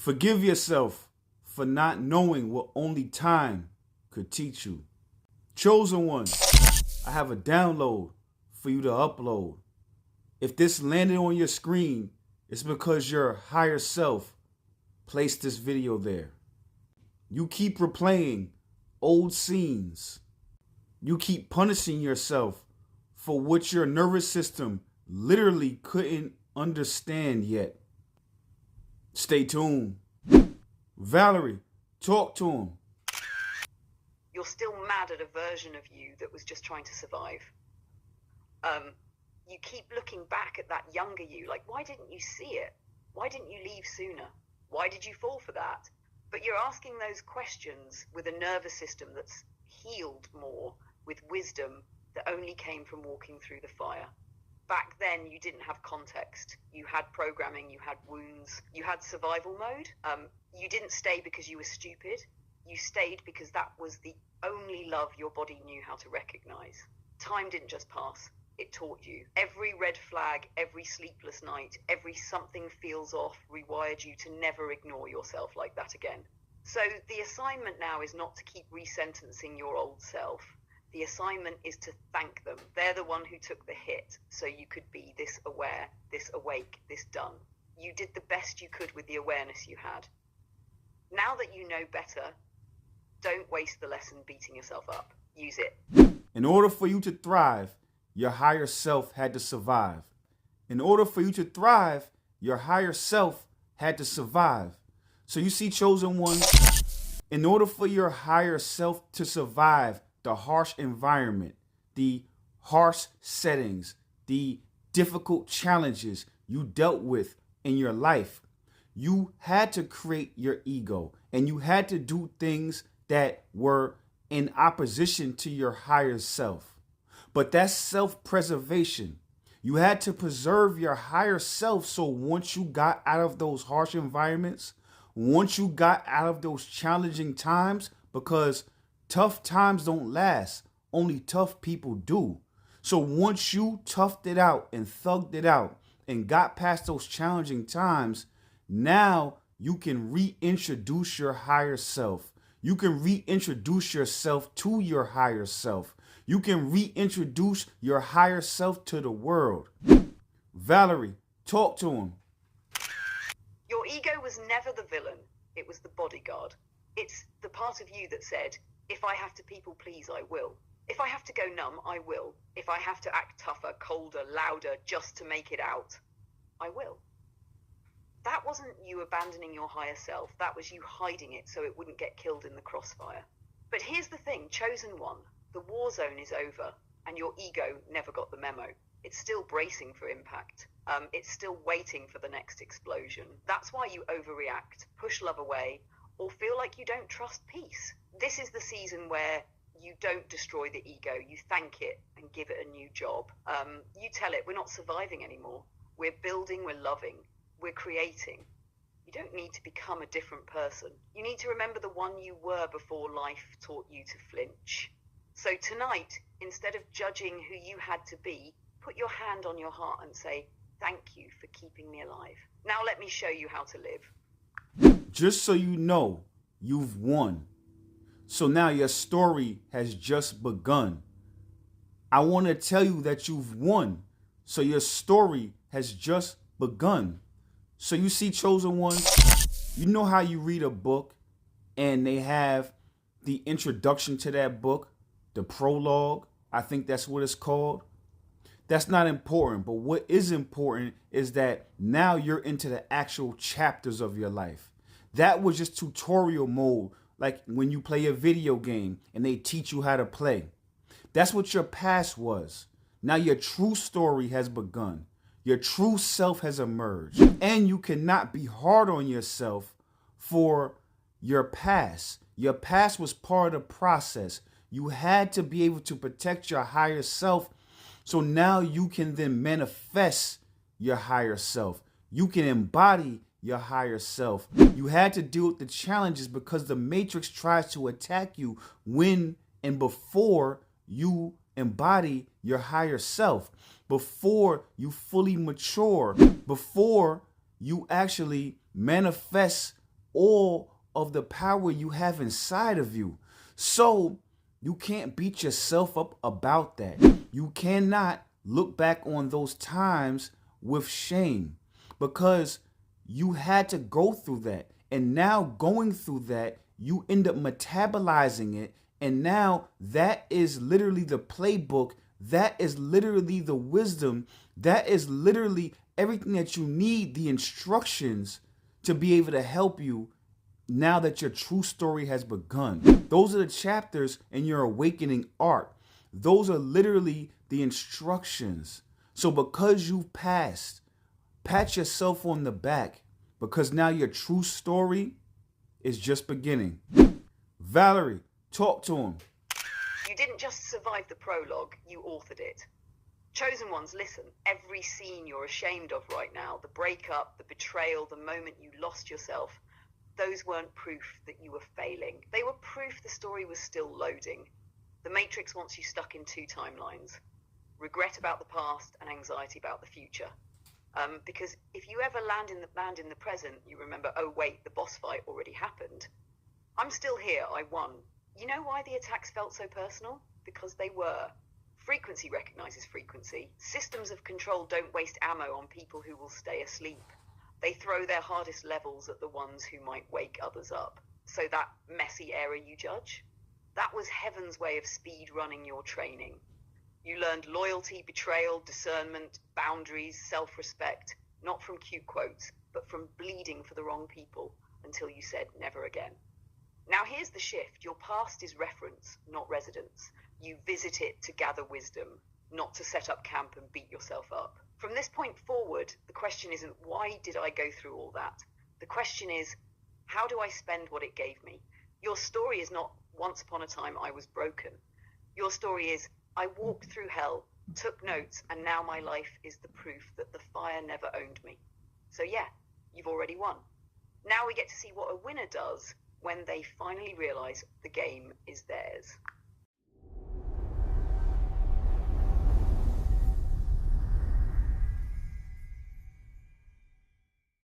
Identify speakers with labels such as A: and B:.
A: Forgive yourself for not knowing what only time could teach you. Chosen one, I have a download for you to upload. If this landed on your screen, it's because your higher self placed this video there. You keep replaying old scenes. You keep punishing yourself for what your nervous system literally couldn't understand yet. Stay tuned. Valerie, talk to him.
B: You're still mad at a version of you that was just trying to survive. You keep looking back at that younger you, like, why didn't you see it? Why didn't you leave sooner? Why did you fall for that? But you're asking those questions with a nervous system that's healed more, with wisdom that only came from walking through the fire. Back then, you didn't have context. You had programming, you had wounds, you had survival mode. You didn't stay because you were stupid. You stayed because that was the only love your body knew how to recognize. Time didn't just pass. It taught you. Every red flag, every sleepless night, every something feels off rewired you to never ignore yourself like that again. So the assignment now is not to keep resentencing your old self. The assignment is to thank them. They're the one who took the hit, so you could be this aware, this awake, this done. You did the best you could with the awareness you had. Now that you know better, don't waste the lesson beating yourself up. Use it.
A: In order for you to thrive, your higher self had to survive. In order for you to thrive, your higher self had to survive. So you see, chosen one, in order for your higher self to survive the harsh environment, the harsh settings, the difficult challenges you dealt with in your life, you had to create your ego, and you had to do things that were in opposition to your higher self. But that's self-preservation. You had to preserve your higher self, so once you got out of those harsh environments, once you got out of those challenging times, because tough times don't last, only tough people do. So once you toughed it out and thugged it out and got past those challenging times, now you can reintroduce your higher self. You can reintroduce yourself to your higher self. You can reintroduce your higher self to the world. Valerie, talk to him.
B: Your ego was never the villain. It was the bodyguard. It's the part of you that said, if I have to people please, I will. If I have to go numb, I will. If I have to act tougher, colder, louder, just to make it out, I will. That wasn't you abandoning your higher self. That was you hiding it so it wouldn't get killed in the crossfire. But here's the thing, chosen one. The war zone is over, and your ego never got the memo. It's still bracing for impact. It's still waiting for the next explosion. That's why you overreact, push love away, or feel like you don't trust peace. This is the season where you don't destroy the ego. You thank it and give it a new job. You tell it, we're not surviving anymore. We're building, we're loving, we're creating. You don't need to become a different person. You need to remember the one you were before life taught you to flinch. So tonight, instead of judging who you had to be, put your hand on your heart and say, thank you for keeping me alive. Now let me show you how to live.
A: Just so you know, you've won. So now your story has just begun. I want to tell you that you've won. So your story has just begun. So you see, chosen one, you know how you read a book and they have the introduction to that book, the prologue, I think that's what it's called. That's not important, but what is important is that now you're into the actual chapters of your life. That was just tutorial mode, like when you play a video game and they teach you how to play. That's what your past was. Now your true story has begun. Your true self has emerged. And you cannot be hard on yourself for your past. Your past was part of the process. You had to be able to protect your higher self. So now you can then manifest your higher self. You can embody your higher self. You had to deal with the challenges because the matrix tries to attack you when and before you embody your higher self, before you fully mature, before you actually manifest all of the power you have inside of you. So you can't beat yourself up about that. You cannot look back on those times with shame because you had to go through that. And now going through that, you end up metabolizing it. And now that is literally the playbook. That is literally the wisdom. That is literally everything that you need, the instructions to be able to help you now that your true story has begun. Those are the chapters in your awakening arc. Those are literally the instructions. So because you've passed, pat yourself on the back because now your true story is just beginning. Valerie, talk to him.
B: You didn't just survive the prologue, you authored it. Chosen ones, listen. Every scene you're ashamed of right now, the breakup, the betrayal, the moment you lost yourself, those weren't proof that you were failing. They were proof the story was still loading. The Matrix wants you stuck in two timelines. Regret about the past and anxiety about the future. Because if you ever land in the present, you remember, oh wait, the boss fight already happened. I'm still here, I won. You know why the attacks felt so personal? Because they were. Frequency recognizes frequency. Systems of control don't waste ammo on people who will stay asleep. They throw their hardest levels at the ones who might wake others up. So that messy era you judge? That was heaven's way of speed running your training. You learned loyalty, betrayal, discernment, boundaries, self-respect, not from cute quotes, but from bleeding for the wrong people until you said never again. Now here's the shift. Your past is reference, not residence. You visit it to gather wisdom, not to set up camp and beat yourself up. From this point forward, the question isn't why did I go through all that? The question is, how do I spend what it gave me? Your story is not once upon a time I was broken. Your story is I walked through hell, took notes, and now my life is the proof that the fire never owned me. So yeah, you've already won. Now we get to see what a winner does when they finally realize the game is theirs.